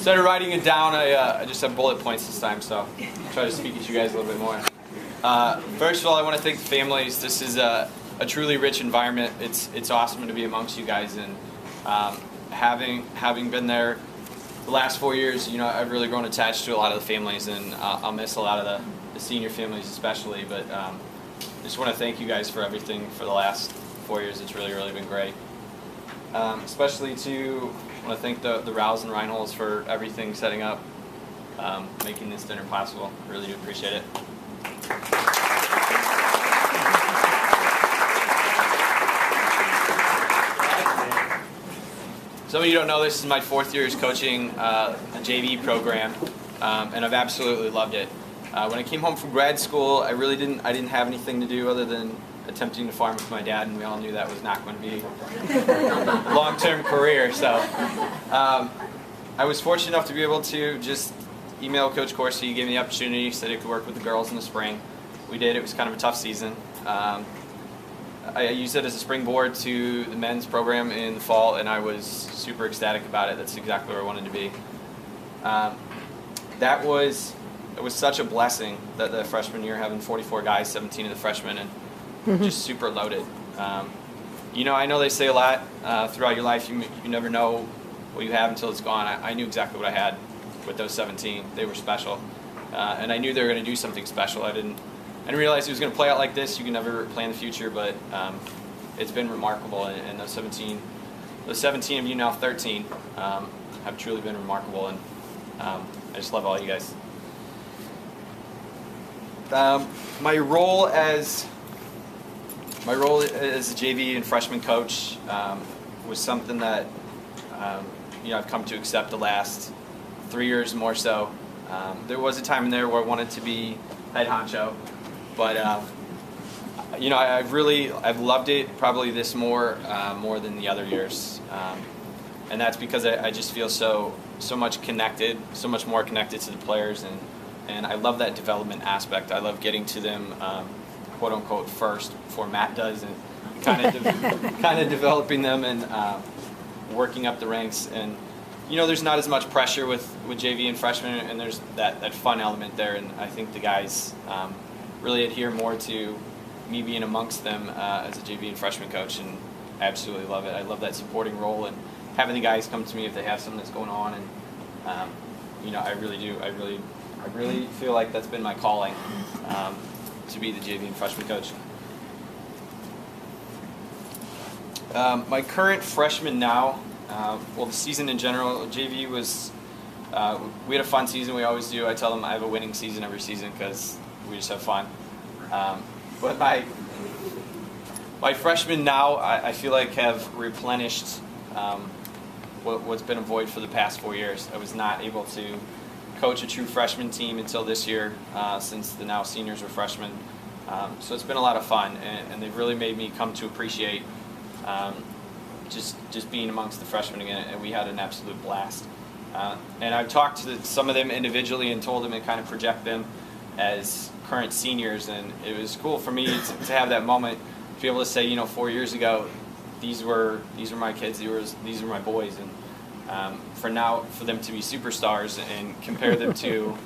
Instead of writing it down, I just have bullet points this time, so I'll try to speak at you guys a little bit more. First of all, I want to thank the families. This is a truly rich environment. It's awesome to be amongst you guys, and having been there the last 4 years, I've really grown attached to a lot of the families, and I'll miss a lot of the senior families especially, but I just want to thank you guys for everything for the last 4 years. It's really, really been great. Especially I want to thank the Rouse and Reinholds for everything, setting up, making this dinner possible. Really do appreciate it. Some of you don't know this is my 4th year as coaching a JV program, and I've absolutely loved it. When I came home from grad school, I didn't have anything to do other than attempting to farm with my dad, and we all knew that was not going to be a long-term career. So I was fortunate enough to be able to just email Coach Corsi. He gave me the opportunity, said I could work with the girls in the spring. We did. It was kind of a tough season. I used it as a springboard to the men's program in the fall, and I was super ecstatic about it. That's exactly where I wanted to be. It was such a blessing that the freshman year, having 44 guys, 17 of the freshmen, and just super loaded. I know they say a lot throughout your life. You never know what you have until it's gone. I knew exactly what I had with those 17. They were special, and I knew they were going to do something special. I didn't realize it was going to play out like this. You can never plan the future, but it's been remarkable. And those 17 of you, now 13, have truly been remarkable. And I just love all you guys. My role as a JV and freshman coach was something that I've come to accept the last 3 years more so. There was a time in there where I wanted to be head honcho, but I've loved it probably this more than the other years, and that's because I just feel so much connected, so much more connected to the players, and I love that development aspect. I love getting to them, quote unquote, first before Matt does, and kind of developing them and working up the ranks. And there's not as much pressure with JV and freshmen, and there's that fun element there. And I think the guys really adhere more to me being amongst them as a JV and freshman coach, and I absolutely love it. I love that supporting role and having the guys come to me if they have something that's going on, and I really do. I really feel like that's been my calling, to be the JV and freshman coach. My current freshman now, the season in general, JV was, we had a fun season. We always do. I tell them I have a winning season every season because we just have fun. But my freshmen now, I feel like have replenished what's been a void for the past 4 years. I was not able to coach a true freshman team until this year, since the now seniors were freshmen. So it's been a lot of fun, and they've really made me come to appreciate just being amongst the freshmen again, and we had an absolute blast. And I've talked to some of them individually and told them to kind of project them as current seniors, and it was cool for me to have that moment, to be able to say, 4 years ago, these were my kids, these were my boys, and for them to be superstars and compare them to,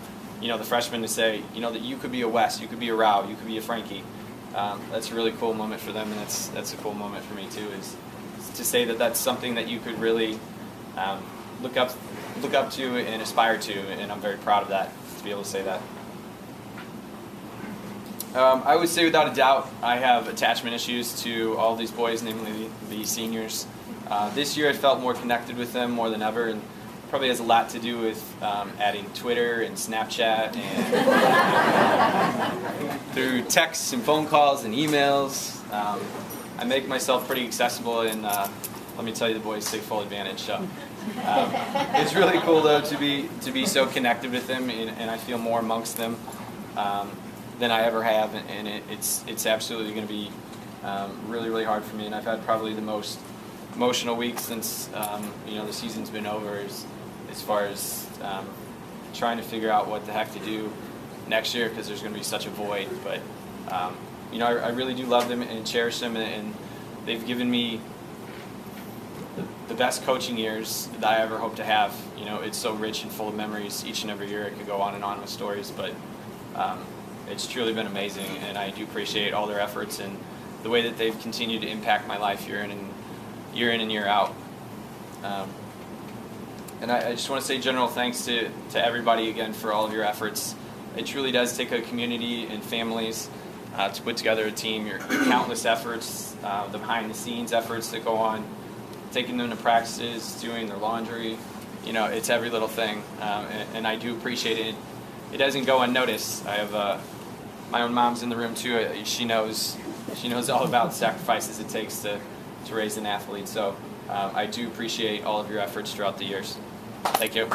the freshmen, to say, that you could be a Wes, you could be a Rao, you could be a Frankie. That's a really cool moment for them, and that's a cool moment for me too, is to say that that's something that you could really look up to and aspire to, and I'm very proud of that, to be able to say that. I would say without a doubt I have attachment issues to all of these boys, namely the seniors. This year I felt more connected with them more than ever, and probably has a lot to do with adding Twitter and Snapchat and through texts and phone calls and emails. I make myself pretty accessible, and let me tell you, the boys take full advantage. So it's really cool though to be so connected with them, and I feel more amongst them than I ever have, and it's absolutely going to be really, really hard for me. And I've had probably the most emotional week since the season's been over, as far as trying to figure out what the heck to do next year, because there's going to be such a void. But I really do love them and cherish them, and they've given me the best coaching years that I ever hope to have. You know, it's so rich and full of memories each and every year. It could go on and on with stories, but it's truly been amazing, and I do appreciate all their efforts and the way that they've continued to impact my life year in and year out. And I just want to say general thanks to everybody again for all of your efforts. It truly does take a community and families to put together a team. Your countless efforts, the behind-the-scenes efforts that go on, taking them to practices, doing their laundry, you know, it's every little thing, and I do appreciate it. It doesn't go unnoticed. I have my own mom's in the room too. She knows all about the sacrifices it takes to raise an athlete. So I do appreciate all of your efforts throughout the years. Thank you.